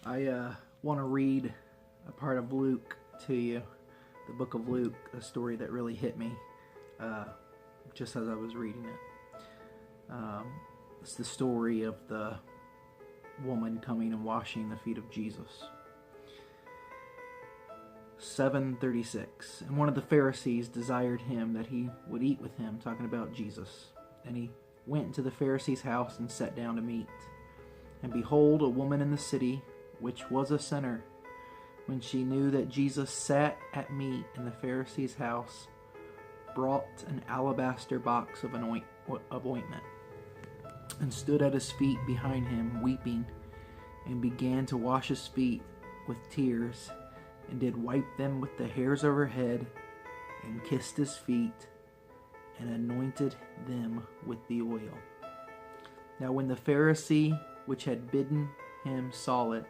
I want to read a part of Luke to you, the book of Luke, a story that really hit me just as I was reading it. It's the story of the woman coming and washing the feet of Jesus. 7:36. And one of the Pharisees desired him that he would eat with him, talking about Jesus. And he went into the Pharisee's house and sat down to meat. And behold, a woman in the city, which was a sinner, when she knew that Jesus sat at meat in the Pharisee's house, brought an alabaster box of ointment, and stood at his feet behind him, weeping, and began to wash his feet with tears, and did wipe them with the hairs of her head, and kissed his feet, and anointed them with the oil. Now when the Pharisee which had bidden him saw it,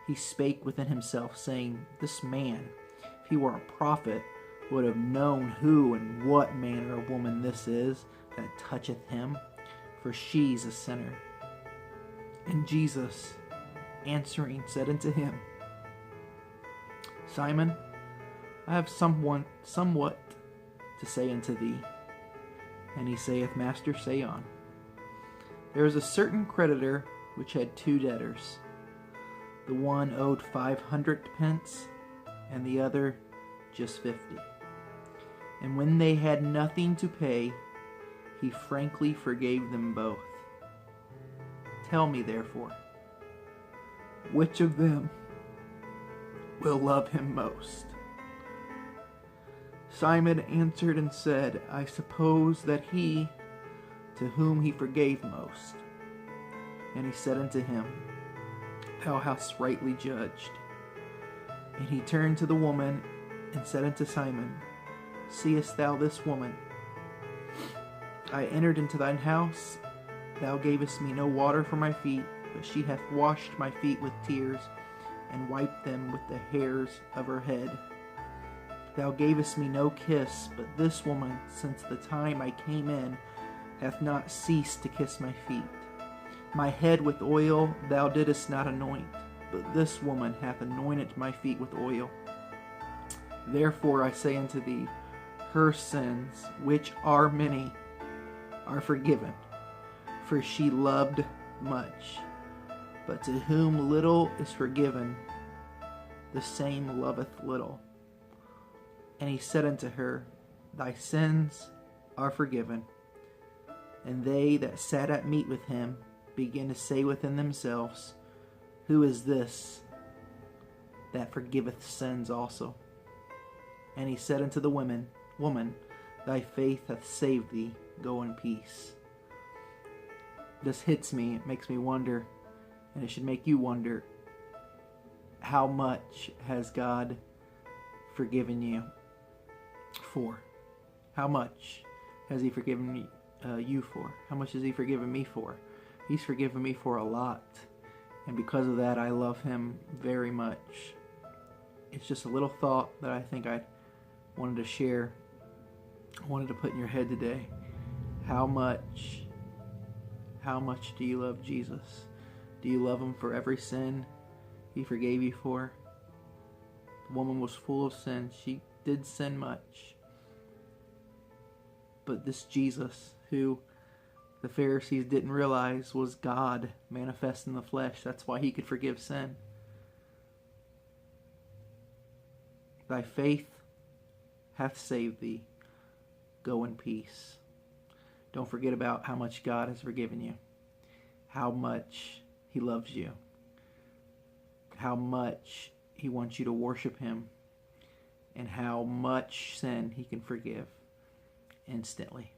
he spake within himself, saying, This man, if he were a prophet, would have known who and what manner of woman this is that toucheth him, for she's a sinner. And Jesus, answering, said unto him, Simon, I have somewhat to say unto thee. And he saith, Master, say on. There is a certain creditor which had 2 debtors. The one owed 500 pence, and the other just 50. And when they had nothing to pay, he frankly forgave them both. Tell me, therefore, which of them will love him most? Simon answered and said, I suppose that he to whom he forgave most. And he said unto him, Thou hast rightly judged. And he turned to the woman and said unto Simon, Seest thou this woman? I entered into thine house, thou gavest me no water for my feet, but she hath washed my feet with tears, and wiped them with the hairs of her head. Thou gavest me no kiss, but this woman, since the time I came in, hath not ceased to kiss my feet. My head with oil thou didst not anoint, but this woman hath anointed my feet with oil. Therefore I say unto thee, her sins, which are many, are forgiven, for she loved much. But to whom little is forgiven, the same loveth little. And he said unto her, Thy sins are forgiven. And they that sat at meat with him began to say within themselves, Who is this that forgiveth sins also? And he said unto the woman, thy faith hath saved thee. Go in peace. This hits me. It makes me wonder, and it should make you wonder, how much has God forgiven you for? How much has he forgiven me, you for? How much has he forgiven me for? He's forgiven me for a lot, and because of that I love him very much. It's just a little thought that I think I wanted to share. I wanted to put in your head today. How much do you love Jesus? Do you love him for every sin he forgave you for? The woman was full of sin. She did sin much. But this Jesus, who the Pharisees didn't realize was God manifest in the flesh, that's why he could forgive sin. Thy faith hath saved thee. Go in peace. Don't forget about how much God has forgiven you, how much he loves you, how much he wants you to worship him, and how much sin he can forgive instantly.